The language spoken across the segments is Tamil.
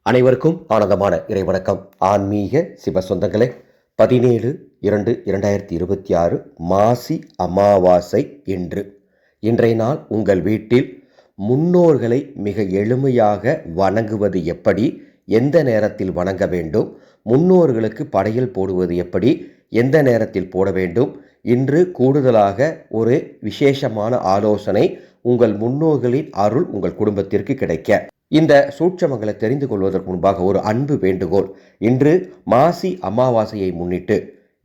அனைவருக்கும் ஆனந்தமான இறைவணக்கம். ஆன்மீக சிவ சொந்தங்களே, 17/2/2026 மாசி அமாவாசை இன்று. இன்றைய நாள் உங்கள் வீட்டில் முன்னோர்களை மிக எளிமையாக வணங்குவது எப்படி, எந்த நேரத்தில் வணங்க வேண்டும், முன்னோர்களுக்கு படையல் போடுவது எப்படி, எந்த நேரத்தில் போட வேண்டும், இன்று கூடுதலாக ஒரு விசேஷமான ஆலோசனை. உங்கள் முன்னோர்களின் அருள் உங்கள் குடும்பத்திற்கு கிடைக்க இந்த சூட்சமங்களை தெரிந்து கொள்வதற்கு முன்பாக ஒரு அன்பு வேண்டுகோள். இன்று மாசி அமாவாசையை முன்னிட்டு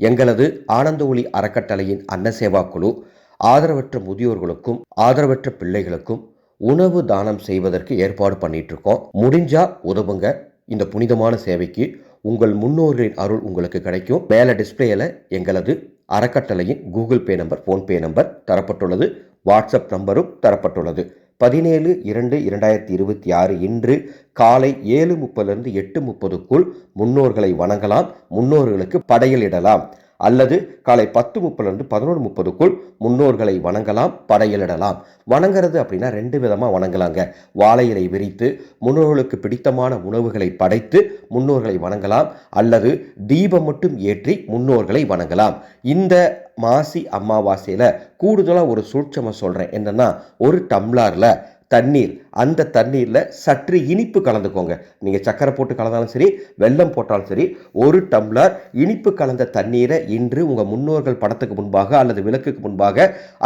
எங்களது ஆனந்த ஒளி அறக்கட்டளையின் அன்னசேவா குழு ஆதரவற்ற முதியோர்களுக்கும் ஆதரவற்ற பிள்ளைகளுக்கும் உணவு தானம் செய்வதற்கு ஏற்பாடு பண்ணிட்டு இருக்கோம். முடிஞ்சா உதவுங்க. இந்த புனிதமான சேவைக்கு உங்கள் முன்னோர்களின் அருள் உங்களுக்கு கிடைக்கும். மேலே டிஸ்பிளேல எங்களது அறக்கட்டளையின் Google Pay number, PhonePe number தரப்பட்டுள்ளது. வாட்ஸ்அப் நம்பரும் தரப்பட்டுள்ளது. 17/2/2026 இன்று காலை 7:30 8:30 முன்னோர்களை வணங்கலாம். முன்னோர்களுக்கு படையலிடலாம். அல்லது காலை 10:30 11:30 முன்னோர்களை வணங்கலாம், படையலிடலாம். வணங்குறது அப்படின்னா 2 விதமாக வணங்கலாங்க. வாழை இலை விரித்து முன்னோர்களுக்கு பிடித்தமான உணவுகளை படைத்து முன்னோர்களை வணங்கலாம். அல்லது தீபம் மட்டும் ஏற்றி முன்னோர்களை வணங்கலாம். இந்த மாசி அமாவாசையில் கூடுதலாக ஒரு சூட்சமாக சொல்கிறேன். என்னென்னா, ஒரு டம்ளரில் தண்ணீர், அந்த தண்ணீரில் சற்று இனிப்பு கலந்துக்கோங்க. நீங்கள் சக்கரை போட்டு கலந்தாலும் சரி, வெல்லம் போட்டாலும் சரி, ஒரு டம்ளர் இனிப்பு கலந்த தண்ணீரை இன்று உங்கள் முன்னோர்கள் படத்துக்கு முன்பாக அல்லது விளக்குக்கு முன்பாக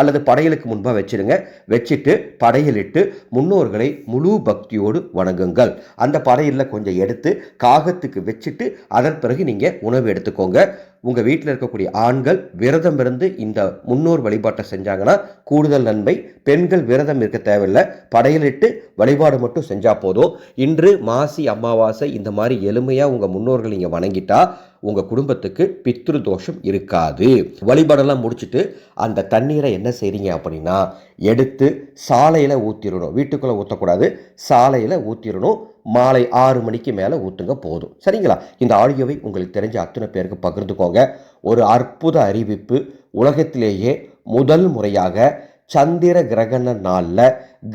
அல்லது படையலுக்கு முன்பாக வச்சிருங்க. வச்சுட்டு படையலிட்டு முன்னோர்களை முழு பக்தியோடு வணங்குங்கள். அந்த படையலில் கொஞ்சம் எடுத்து காகத்துக்கு வச்சுட்டு அதன் பிறகு நீங்கள் உணவு எடுத்துக்கோங்க. உங்கள் வீட்டில் இருக்கக்கூடிய ஆண்கள் விரதம் இருந்து இந்த முன்னோர் வழிபாட்டை செஞ்சாங்கன்னா கூடுதல் நன்மை. பெண்கள் விரதம் இருக்க தேவையில்லை, படையலிட்டு வழிபாடு மட்டும் செஞ்சால் போதும். இன்று மாசி அமாவாசை இந்த மாதிரி எளிமையாக உங்கள் முன்னோர்கள் நீங்கள் வணங்கிட்டா உங்கள் குடும்பத்துக்கு பித்ரு தோஷம் இருக்காது. வழிபாடெல்லாம் முடிச்சுட்டு அந்த தண்ணீரை என்ன செய்கிறீங்க அப்படின்னா, எடுத்து சாலையில் ஊற்றிடணும். வீட்டுக்குள்ளே ஊற்றக்கூடாது, சாலையில் ஊற்றிடணும். மாலை 6 மணிக்கு மேலே ஊற்றுங்க போதும். சரிங்களா? இந்த ஆடியோவை உங்களுக்கு தெரிஞ்ச அத்தனை பேருக்கு பகிர்ந்துக்கோங்க. ஒரு அற்புத அறிவிப்பு. உலகத்திலேயே முதல் முறையாக சந்திர கிரகண நாளில்,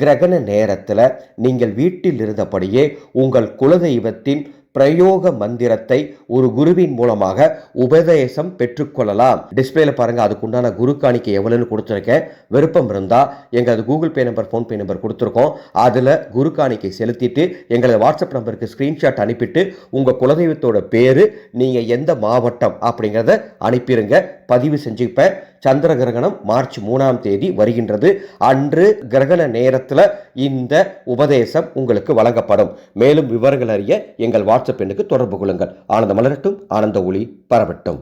கிரகண நேரத்தில் நீங்கள் வீட்டில் இருந்தபடியே உங்கள் குலதெய்வத்தின் பிரயோக மந்திரத்தை ஒரு குருவின் மூலமாக உபதேசம் பெற்றுக்கொள்ளலாம். டிஸ்பிளேல பாருங்க, அதுக்குண்டான குரு காணிக்கை எவ்வளவுன்னு கொடுத்துருக்கேன். விருப்பம் இருந்தா எங்களது Google Pay number, PhonePe number கொடுத்துருக்கோம். அதில் குரு காணிக்கை செலுத்திட்டு எங்களது வாட்ஸ்அப் நம்பருக்கு ஸ்கிரீன்ஷாட் அனுப்பிட்டு உங்கள் குலதெய்வத்தோட பேரு, நீங்கள் எந்த மாவட்டம் அப்படிங்கிறத அனுப்பிடுங்க. பதிவு செஞ்சுப்பேன். சந்திர கிரகணம் மார்ச் 3ஆம் தேதி வருகின்றது. அன்று கிரகண நேரத்தில் இந்த உபதேசம் உங்களுக்கு வழங்கப்படும். மேலும் விவரங்கள் அறிய எங்கள் வாட்ஸ்அப் எண்ணுக்கு தொடர்பு கொள்ளுங்கள். ஆனந்த மலரட்டும், ஆனந்த ஒளி பரவட்டும்.